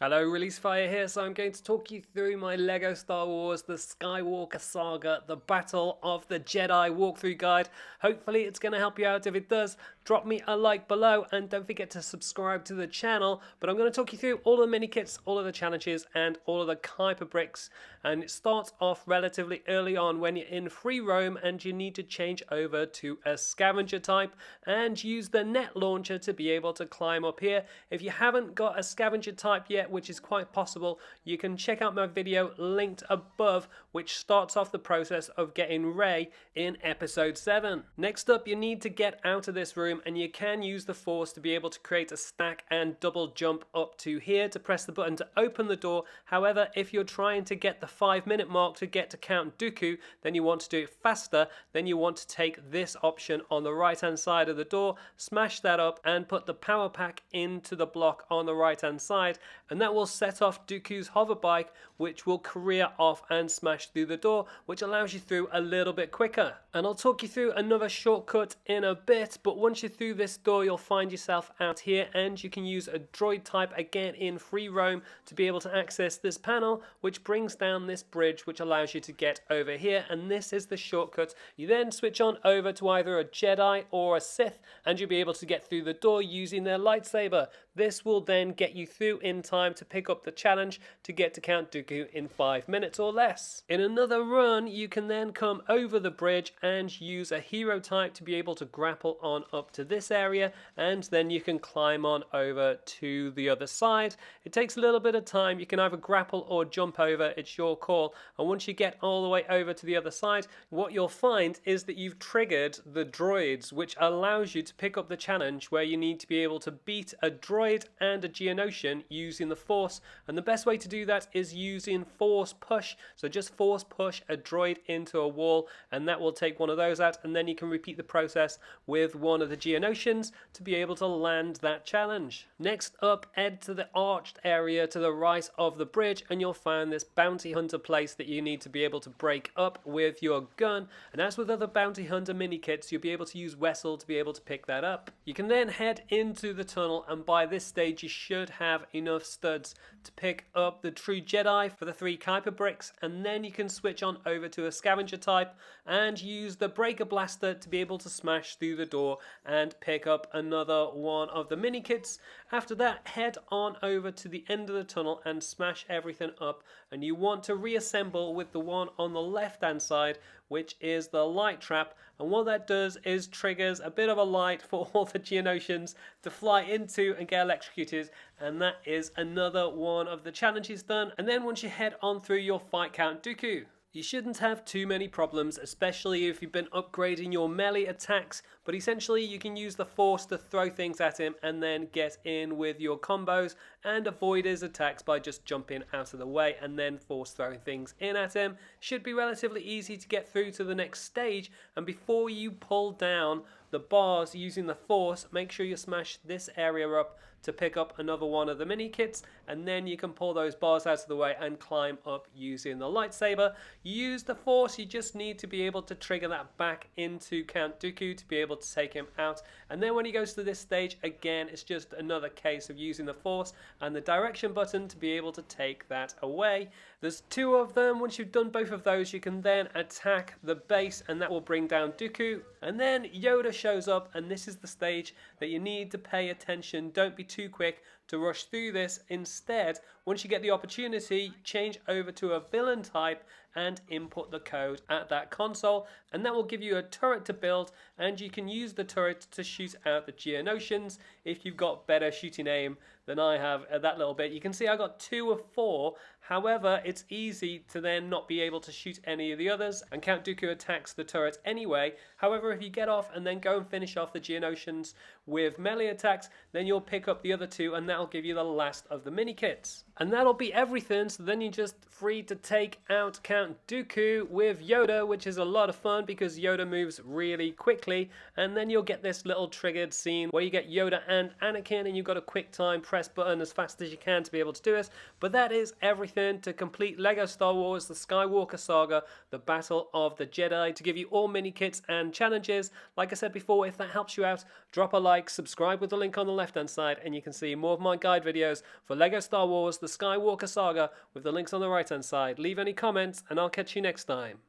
Hello, Release Fire here, so I'm going to talk you through my LEGO Star Wars The Skywalker Saga, The Battle of the Jedi walkthrough guide. Hopefully it's going to help you out. If it does, drop me a like below and don't forget to subscribe to the channel. But I'm going to talk you through all the mini kits, all of the challenges and all of the Kyper Bricks. And it starts off relatively early on when you're in free roam and you need to change over to a scavenger type and use the net launcher to be able to climb up here. If you haven't got a scavenger type yet, which is quite possible, you can check out my video linked above, which starts off the process of getting Rey in episode 7. Next up, you need to get out of this room, and you can use the Force to be able to create a stack and double jump up to here to press the button to open the door. However, if you're trying to get the 5-minute mark to get to Count Dooku, then you want to do it faster, then you want to take this option on the right hand side of the door, smash that up and put the power pack into the block on the right hand side, and that will set off Dooku's hover bike, which will career off and smash through the door, which allows you through a little bit quicker. And I'll talk you through another shortcut in a bit, but once you're through this door, you'll find yourself out here, and you can use a droid type again in free roam to be able to access this panel, which brings down this bridge, which allows you to get over here, and this is the shortcut. You then switch on over to either a Jedi or a Sith, and you'll be able to get through the door using their lightsaber. This will then get you through in time to pick up the challenge to get to Count Dooku in 5 minutes or less. In another run, you can then come over the bridge and use a hero type to be able to grapple on up to this area, and then you can climb on over to the other side. It takes a little bit of time. You can either grapple or jump over, it's your call. And once you get all the way over to the other side, what you'll find is that you've triggered the droids, which allows you to pick up the challenge where you need to be able to beat a droid and a Geonosian using the Force, and the best way to do that is using Force Push. So just Force Push a droid into a wall, and that will take one of those out, and then you can repeat the process with one of the Geonosians to be able to land that challenge. Next up, head to the arched area to the right of the bridge, and you'll find this bounty hunter place that you need to be able to break up with your gun, and as with other bounty hunter mini kits, you'll be able to use Wessel to be able to pick that up. You can then head into the tunnel, and by this stage you should have enough studs to pick up the true Jedi for the 3 Kyper Bricks, and then you can switch on over to a scavenger type and use the breaker blaster to be able to smash through the door and pick up another one of the mini kits. After that, head on over to the end of the tunnel and smash everything up, and you want to reassemble with the one on the left hand side, which is the light trap, and what that does is triggers a bit of a light for all the Geonosians to fly into and get electrocuted, and that is another one of the challenges done. And then once you head on through, you'll fight Count Dooku. You shouldn't have too many problems, especially if you've been upgrading your melee attacks, but essentially you can use the Force to throw things at him and then get in with your combos and avoid his attacks by just jumping out of the way and then Force throwing things in at him. Should be relatively easy to get through to the next stage, and before you pull down the bars using the Force, make sure you smash this area up to pick up another one of the mini kits, and then you can pull those bars out of the way and climb up using the lightsaber. Use the Force, you just need to be able to trigger that back into Count Dooku to be able to take him out, and then when he goes to this stage again, it's just another case of using the Force and the direction button to be able to take that away. There's 2 of them. Once you've done both of those, you can then attack the base, and that will bring down Dooku, and then Yoda shows up, and this is the stage that you need to pay attention. Don't be too quick to rush through this. Instead, once you get the opportunity, change over to a villain type and input the code at that console, and that will give you a turret to build, and you can use the turret to shoot out the Geonosians if you've got better shooting aim than I have at that little bit. You can see I got 2 of 4. However, it's easy to then not be able to shoot any of the others, and Count Dooku attacks the turret anyway. However, if you get off and then go and finish off the Geonosians with melee attacks, then you'll pick up the other 2, and that'll give you the last of the mini kits. And that'll be everything, so then you're just free to take out Count Dooku with Yoda, which is a lot of fun because Yoda moves really quickly, and then you'll get this little triggered scene where you get Yoda and Anakin, and you've got a quick time press button as fast as you can to be able to do it. But that is everything to complete LEGO Star Wars The Skywalker Saga, The Battle of the Jedi, to give you all mini kits and challenges. Like I said before, if that helps you out, drop a like, subscribe with the link on the left hand side, and you can see more of my guide videos for LEGO Star Wars The the Skywalker Saga with the links on the right hand side. Leave any comments and I'll catch you next time.